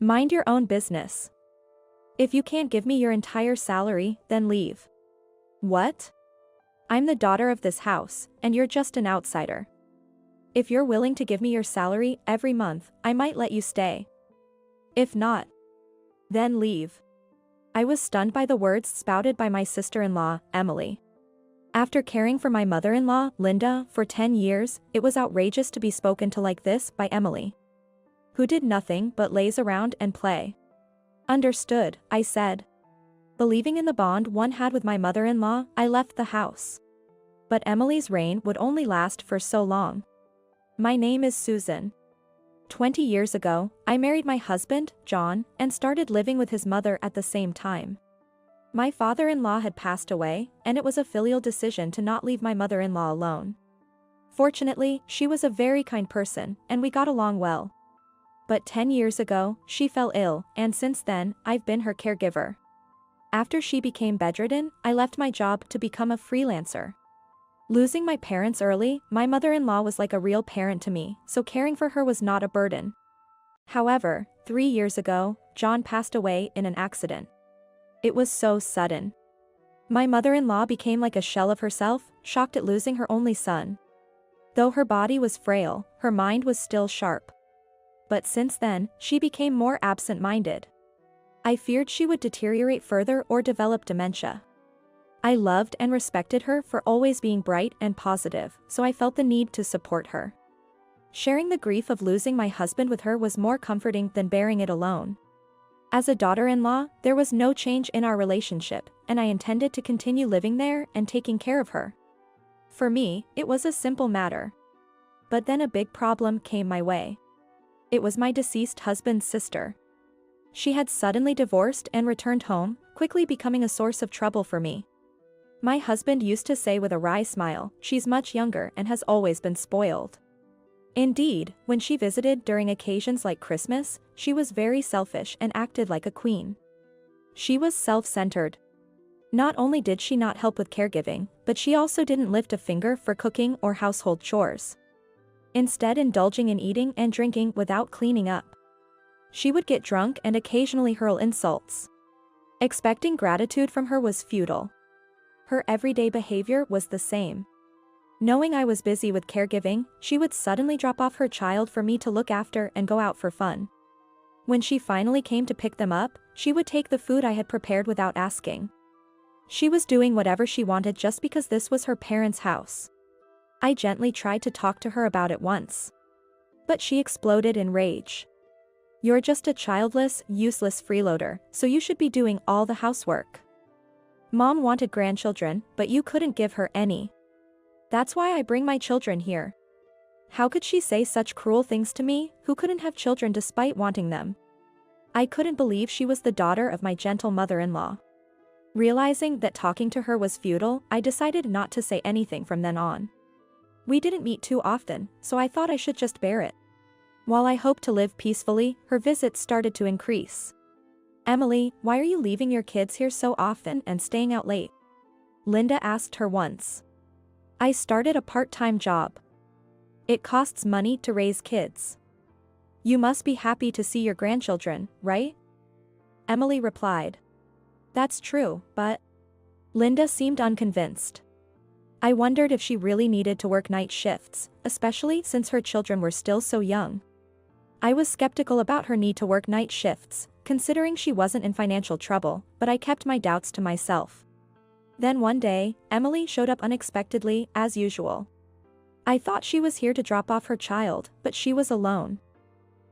Mind your own business. If you can't give me your entire salary, then leave. What? I'm the daughter of this house, and you're just an outsider. If you're willing to give me your salary every month, I might let you stay. If not, then leave. I was stunned by the words spouted by my sister-in-law, Emily. After caring for my mother-in-law, Linda, for 10 years, it was outrageous to be spoken to like this by Emily, who did nothing but laze around and play. Understood, I said. Believing in the bond one had with my mother-in-law, I left the house. But Emily's reign would only last for so long. My name is Susan. 20 years ago, I married my husband, John, and started living with his mother at the same time. My father-in-law had passed away, and it was a filial decision to not leave my mother-in-law alone. Fortunately, she was a very kind person, and we got along well. But 10 years ago, she fell ill, and since then, I've been her caregiver. After she became bedridden, I left my job to become a freelancer. Losing my parents early, my mother-in-law was like a real parent to me, so caring for her was not a burden. However, 3 years ago, John passed away in an accident. It was so sudden. My mother-in-law became like a shell of herself, shocked at losing her only son. Though her body was frail, her mind was still sharp. But since then, she became more absent-minded. I feared she would deteriorate further or develop dementia. I loved and respected her for always being bright and positive, so I felt the need to support her. Sharing the grief of losing my husband with her was more comforting than bearing it alone. As a daughter-in-law, there was no change in our relationship, and I intended to continue living there and taking care of her. For me, it was a simple matter. But then a big problem came my way. It was my deceased husband's sister. She had suddenly divorced and returned home, quickly becoming a source of trouble for me. My husband used to say with a wry smile, "She's much younger and has always been spoiled." Indeed, when she visited during occasions like Christmas, she was very selfish and acted like a queen. She was self-centered. Not only did she not help with caregiving, but she also didn't lift a finger for cooking or household chores. Instead, indulging in eating and drinking without cleaning up. She would get drunk and occasionally hurl insults. Expecting gratitude from her was futile. Her everyday behavior was the same. Knowing I was busy with caregiving, she would suddenly drop off her child for me to look after and go out for fun. When she finally came to pick them up, she would take the food I had prepared without asking. She was doing whatever she wanted just because this was her parents' house. I gently tried to talk to her about it once. But she exploded in rage. "You're just a childless, useless freeloader, so you should be doing all the housework. Mom wanted grandchildren, but you couldn't give her any. That's why I bring my children here." How could she say such cruel things to me, who couldn't have children despite wanting them? I couldn't believe she was the daughter of my gentle mother-in-law. Realizing that talking to her was futile, I decided not to say anything from then on. We didn't meet too often, so I thought I should just bear it. While I hoped to live peacefully, her visits started to increase. "Emily, why are you leaving your kids here so often and staying out late?" Linda asked her once. "I started a part-time job. It costs money to raise kids. You must be happy to see your grandchildren, right?" Emily replied. "That's true, but..." Linda seemed unconvinced. I wondered if she really needed to work night shifts, especially since her children were still so young. I was skeptical about her need to work night shifts, considering she wasn't in financial trouble, but I kept my doubts to myself. Then one day, Emily showed up unexpectedly, as usual. I thought she was here to drop off her child, but she was alone.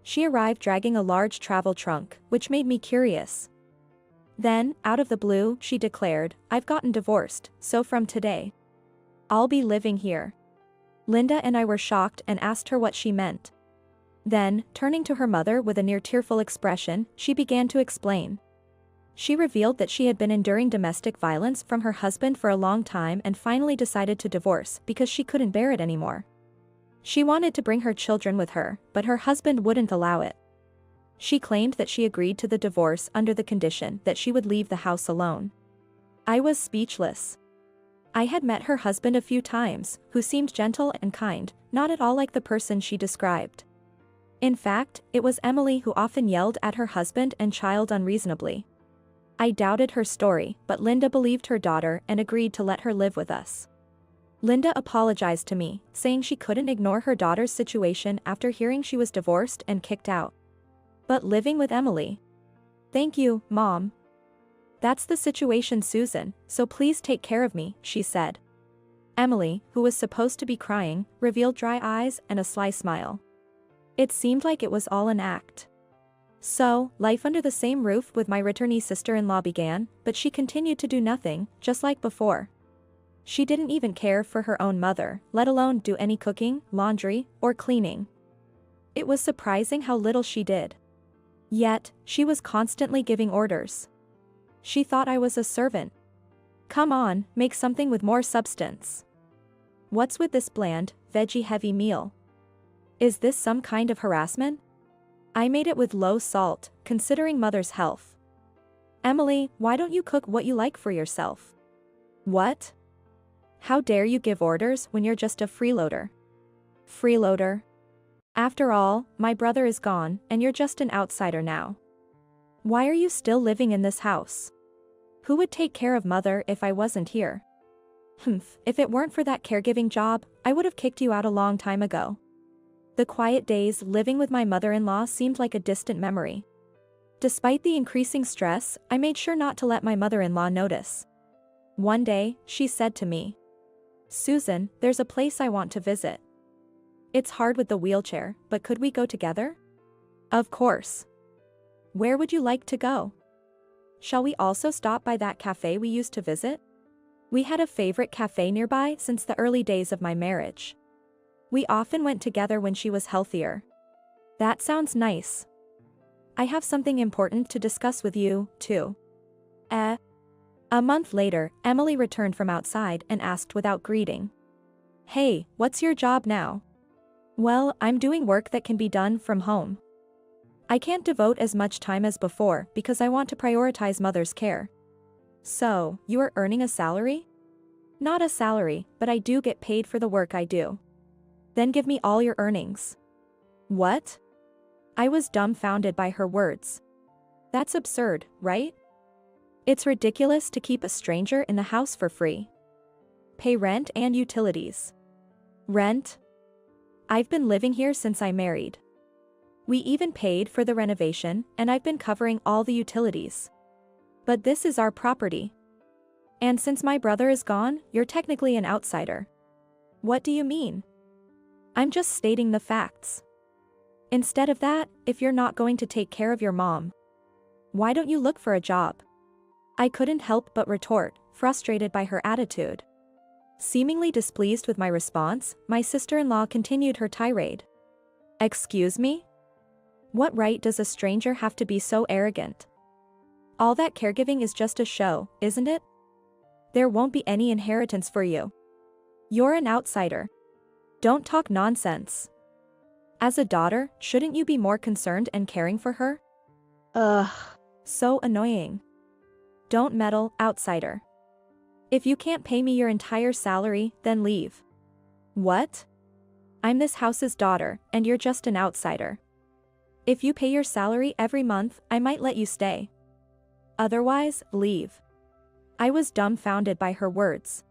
She arrived dragging a large travel trunk, which made me curious. Then, out of the blue, she declared, "I've gotten divorced, so from today, I'll be living here." Linda and I were shocked and asked her what she meant. Then, turning to her mother with a near-tearful expression, she began to explain. She revealed that she had been enduring domestic violence from her husband for a long time and finally decided to divorce because she couldn't bear it anymore. She wanted to bring her children with her, but her husband wouldn't allow it. She claimed that she agreed to the divorce under the condition that she would leave the house alone. I was speechless. I had met her husband a few times, who seemed gentle and kind, not at all like the person she described. In fact, it was Emily who often yelled at her husband and child unreasonably. I doubted her story, but Linda believed her daughter and agreed to let her live with us. Linda apologized to me, saying she couldn't ignore her daughter's situation after hearing she was divorced and kicked out. But living with Emily. Thank you, Mom. That's the situation, Susan, so please take care of me, she said. Emily, who was supposed to be crying, revealed dry eyes and a sly smile. It seemed like it was all an act. So, life under the same roof with my returnee sister-in-law began, but she continued to do nothing, just like before. She didn't even care for her own mother, let alone do any cooking, laundry, or cleaning. It was surprising how little she did. Yet, she was constantly giving orders. She thought I was a servant. Come on, make something with more substance. What's with this bland, veggie-heavy meal? Is this some kind of harassment? I made it with low salt, considering mother's health. Emily, why don't you cook what you like for yourself? What? How dare you give orders when you're just a freeloader? Freeloader? After all, my brother is gone, and you're just an outsider now. Why are you still living in this house? Who would take care of mother if I wasn't here? If it weren't for that caregiving job, I would have kicked you out a long time ago. The quiet days living with my mother-in-law seemed like a distant memory. Despite the increasing stress, I made sure not to let my mother-in-law notice. One day, she said to me, Susan, there's a place I want to visit. It's hard with the wheelchair, but could we go together? Of course. Where would you like to go? Shall we also stop by that cafe we used to visit? We had a favorite cafe nearby since the early days of my marriage. We often went together when she was healthier. That sounds nice. I have something important to discuss with you, too. A month later, Emily returned from outside and asked without greeting. Hey, what's your job now? Well, I'm doing work that can be done from home. I can't devote as much time as before because I want to prioritize mother's care. So, you are earning a salary? Not a salary, but I do get paid for the work I do. Then give me all your earnings. What? I was dumbfounded by her words. That's absurd, right? It's ridiculous to keep a stranger in the house for free. Pay rent and utilities. Rent? I've been living here since I married. We even paid for the renovation, and I've been covering all the utilities. But this is our property. And since my brother is gone, you're technically an outsider. What do you mean? I'm just stating the facts. Instead of that, if you're not going to take care of your mom, why don't you look for a job? I couldn't help but retort, frustrated by her attitude. Seemingly displeased with my response, my sister-in-law continued her tirade. Excuse me? What right does a stranger have to be so arrogant? All that caregiving is just a show, isn't it? There won't be any inheritance for you. You're an outsider. Don't talk nonsense. As a daughter, shouldn't you be more concerned and caring for her? Ugh. So annoying. Don't meddle, outsider. If you can't pay me your entire salary, then leave. What? I'm this house's daughter, and you're just an outsider. If you pay your salary every month, I might let you stay. Otherwise, leave. I was dumbfounded by her words.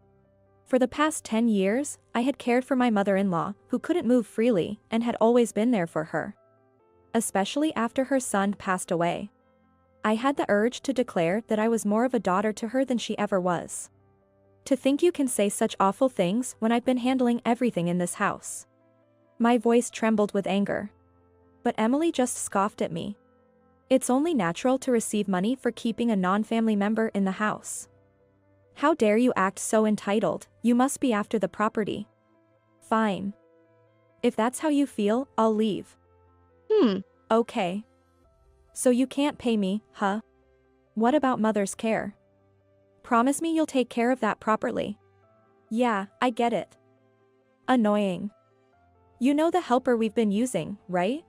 For the past 10 years, I had cared for my mother-in-law, who couldn't move freely, and had always been there for her. Especially after her son passed away. I had the urge to declare that I was more of a daughter to her than she ever was. To think you can say such awful things when I've been handling everything in this house. My voice trembled with anger. But Emily just scoffed at me. It's only natural to receive money for keeping a non-family member in the house. How dare you act so entitled, you must be after the property. Fine. If that's how you feel, I'll leave. Okay. So you can't pay me, huh? What about mother's care? Promise me you'll take care of that properly. Yeah, I get it. Annoying. You know the helper we've been using, right?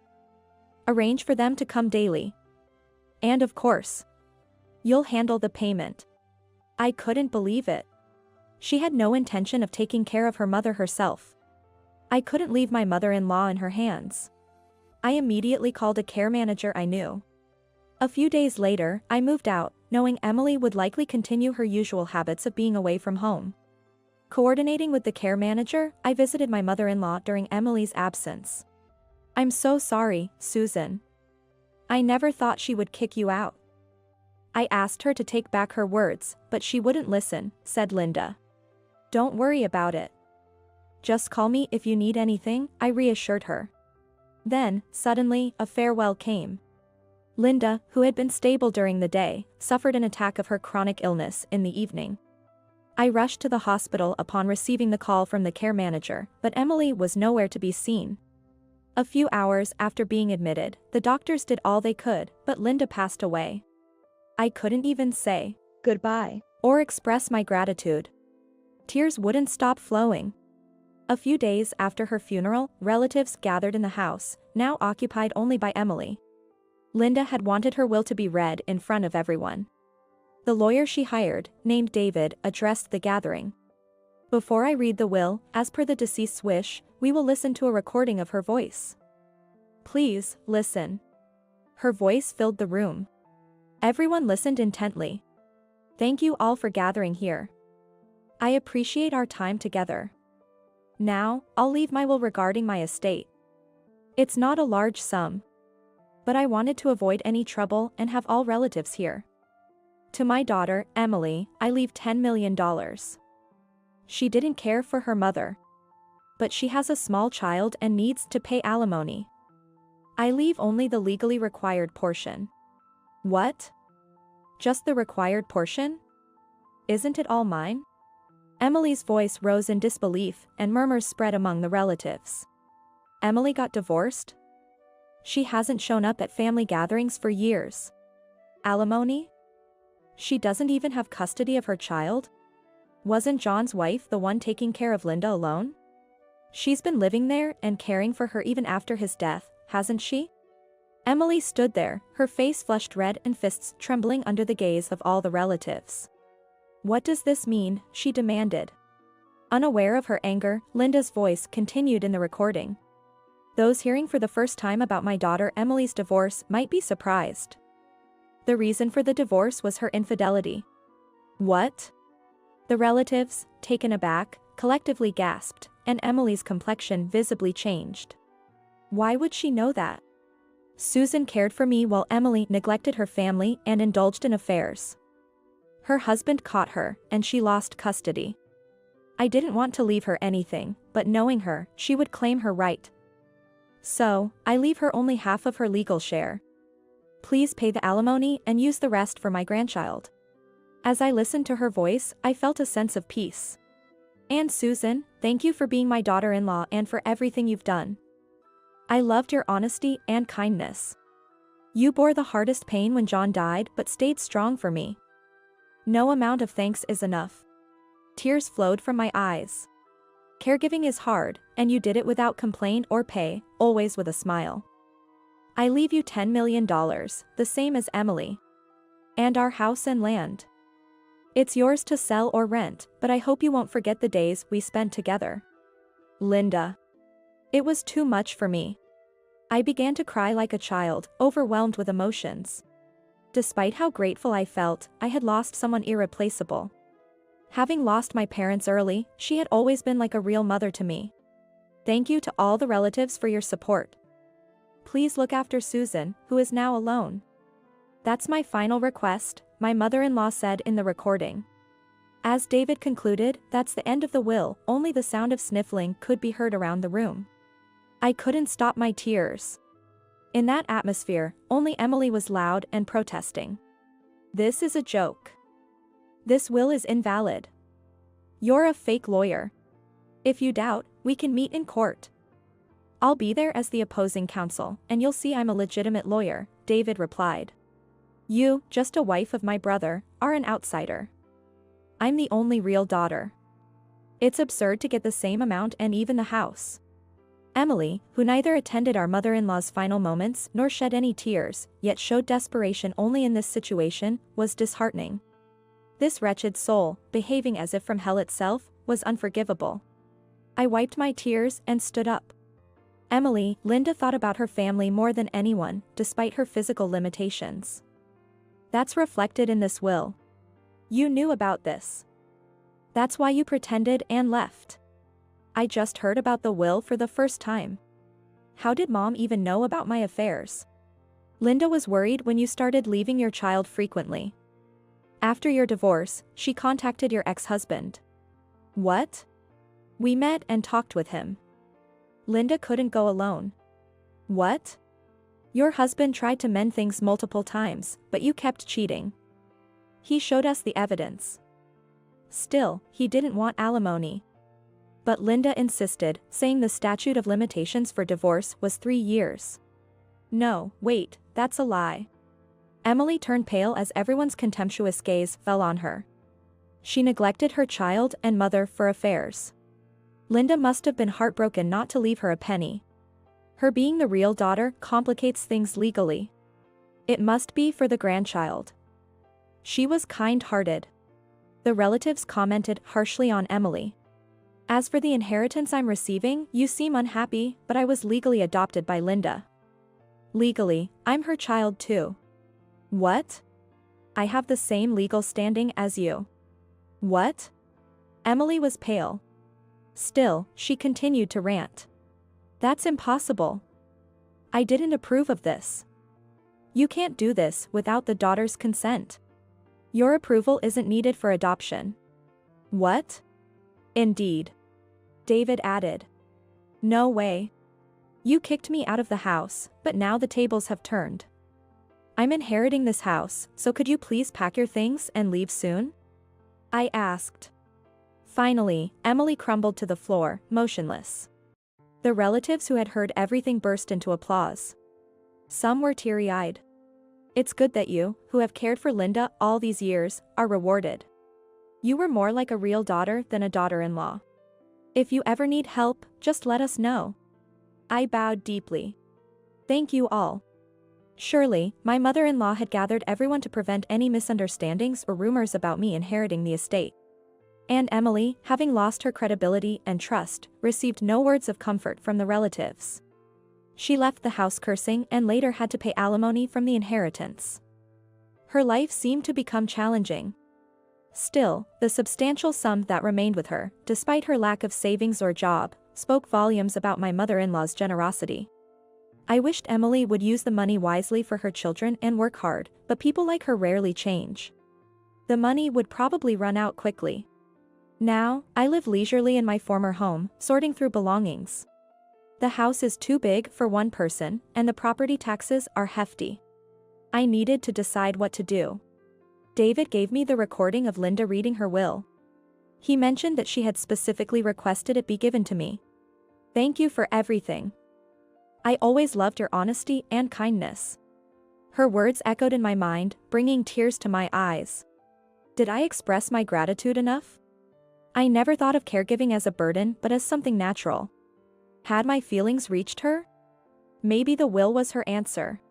Arrange for them to come daily. And of course, you'll handle the payment. I couldn't believe it. She had no intention of taking care of her mother herself. I couldn't leave my mother-in-law in her hands. I immediately called a care manager I knew. A few days later, I moved out, knowing Emily would likely continue her usual habits of being away from home. Coordinating with the care manager, I visited my mother-in-law during Emily's absence. "I'm so sorry, Susan. I never thought she would kick you out." I asked her to take back her words, but she wouldn't listen, said Linda. "Don't worry about it. Just call me if you need anything," I reassured her. Then, suddenly, a farewell came. Linda, who had been stable during the day, suffered an attack of her chronic illness in the evening. I rushed to the hospital upon receiving the call from the care manager, but Emily was nowhere to be seen. A few hours after being admitted, the doctors did all they could, but Linda passed away. I couldn't even say goodbye or express my gratitude. Tears wouldn't stop flowing. A few days after her funeral, relatives gathered in the house, now occupied only by Emily. Linda had wanted her will to be read in front of everyone. The lawyer she hired, named David, addressed the gathering. "Before I read the will, as per the deceased's wish, we will listen to a recording of her voice. Please, listen." Her voice filled the room. Everyone listened intently. "Thank you all for gathering here. I appreciate our time together. Now, I'll leave my will regarding my estate. It's not a large sum, but I wanted to avoid any trouble and have all relatives here. To my daughter, Emily, I leave $10 million. She didn't care for her mother, but she has a small child and needs to pay alimony. I leave only the legally required portion." "What? Just the required portion? Isn't it all mine?" Emily's voice rose in disbelief, and murmurs spread among the relatives. "Emily got divorced? She hasn't shown up at family gatherings for years. Alimony? She doesn't even have custody of her child? Wasn't John's wife the one taking care of Linda alone? She's been living there and caring for her even after his death, hasn't she?" Emily stood there, her face flushed red and fists trembling under the gaze of all the relatives. "What does this mean?" she demanded. Unaware of her anger, Linda's voice continued in the recording. "Those hearing for the first time about my daughter Emily's divorce might be surprised. The reason for the divorce was her infidelity." "What?" The relatives, taken aback, collectively gasped, and Emily's complexion visibly changed. "Why would she know that? Susan cared for me while Emily neglected her family and indulged in affairs. Her husband caught her, and she lost custody. I didn't want to leave her anything, but knowing her, she would claim her right. So, I leave her only half of her legal share. Please pay the alimony and use the rest for my grandchild." As I listened to her voice, I felt a sense of peace. "And Susan, thank you for being my daughter-in-law and for everything you've done. I loved your honesty and kindness. You bore the hardest pain when John died but stayed strong for me. No amount of thanks is enough." Tears flowed from my eyes. "Caregiving is hard, and you did it without complaint or pay, always with a smile. I leave you $10 million, the same as Emily. And our house and land. It's yours to sell or rent, but I hope you won't forget the days we spent together." Linda. It was too much for me. I began to cry like a child, overwhelmed with emotions. Despite how grateful I felt, I had lost someone irreplaceable. Having lost my parents early, she had always been like a real mother to me. Thank you to all the relatives for your support. Please look after Susan, who is now alone. That's my final request," my mother-in-law said in the recording. As David concluded, "That's the end of the will," only the sound of sniffling could be heard around the room. I couldn't stop my tears. In that atmosphere, only Emily was loud and protesting. "This is a joke. This will is invalid. You're a fake lawyer. If you doubt, we can meet in court. I'll be there as the opposing counsel, and you'll see I'm a legitimate lawyer," David replied. "You, just a wife of my brother, are an outsider. I'm the only real daughter. It's absurd to get the same amount and even the house." Emily, who neither attended our mother-in-law's final moments nor shed any tears, yet showed desperation only in this situation, was disheartening. This wretched soul, behaving as if from hell itself, was unforgivable. I wiped my tears and stood up. Emily, Linda thought about her family more than anyone, despite her physical limitations. That's reflected in this will. You knew about this. That's why you pretended and left. I just heard about the will for the first time. How did Mom even know about my affairs? Linda was worried when you started leaving your child frequently. After your divorce, she contacted your ex-husband. What? We met and talked with him. Linda couldn't go alone. What? Your husband tried to mend things multiple times, but you kept cheating. He showed us the evidence. Still, he didn't want alimony. But Linda insisted, saying the statute of limitations for divorce was 3 years. No, wait, that's a lie. Emily turned pale as everyone's contemptuous gaze fell on her. She neglected her child and mother for affairs. Linda must have been heartbroken not to leave her a penny. Her being the real daughter complicates things legally. It must be for the grandchild. She was kind-hearted. The relatives commented harshly on Emily. As for the inheritance I'm receiving, you seem unhappy, but I was legally adopted by Linda. Legally, I'm her child too. What? I have the same legal standing as you. What? Emily was pale. Still, she continued to rant. That's impossible. I didn't approve of this. You can't do this without the daughter's consent. Your approval isn't needed for adoption. What? Indeed. David added. No way. You kicked me out of the house, but now the tables have turned. I'm inheriting this house, so could you please pack your things and leave soon? I asked. Finally, Emily crumbled to the floor, motionless. The relatives who had heard everything burst into applause. Some were teary-eyed. It's good that you, who have cared for Linda all these years, are rewarded. You were more like a real daughter than a daughter-in-law. If you ever need help, just let us know. I bowed deeply. Thank you all. Surely, my mother-in-law had gathered everyone to prevent any misunderstandings or rumors about me inheriting the estate. And Emily, having lost her credibility and trust, received no words of comfort from the relatives. She left the house cursing and later had to pay alimony from the inheritance. Her life seemed to become challenging. Still, the substantial sum that remained with her, despite her lack of savings or job, spoke volumes about my mother-in-law's generosity. I wished Emily would use the money wisely for her children and work hard, but people like her rarely change. The money would probably run out quickly. Now, I live leisurely in my former home, sorting through belongings. The house is too big for one person, and the property taxes are hefty. I needed to decide what to do. David gave me the recording of Linda reading her will. He mentioned that she had specifically requested it be given to me. Thank you for everything. I always loved your honesty and kindness. Her words echoed in my mind, bringing tears to my eyes. Did I express my gratitude enough? I never thought of caregiving as a burden but as something natural. Had my feelings reached her? Maybe the will was her answer.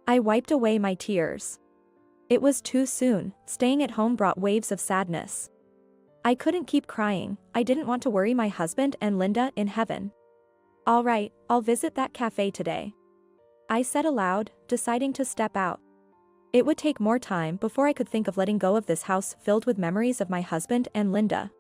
I wiped away my tears. It was too soon, staying at home brought waves of sadness. I couldn't keep crying, I didn't want to worry my husband and Linda in heaven. All right, I'll visit that cafe today. I said aloud, deciding to step out. It would take more time before I could think of letting go of this house filled with memories of my husband and Linda.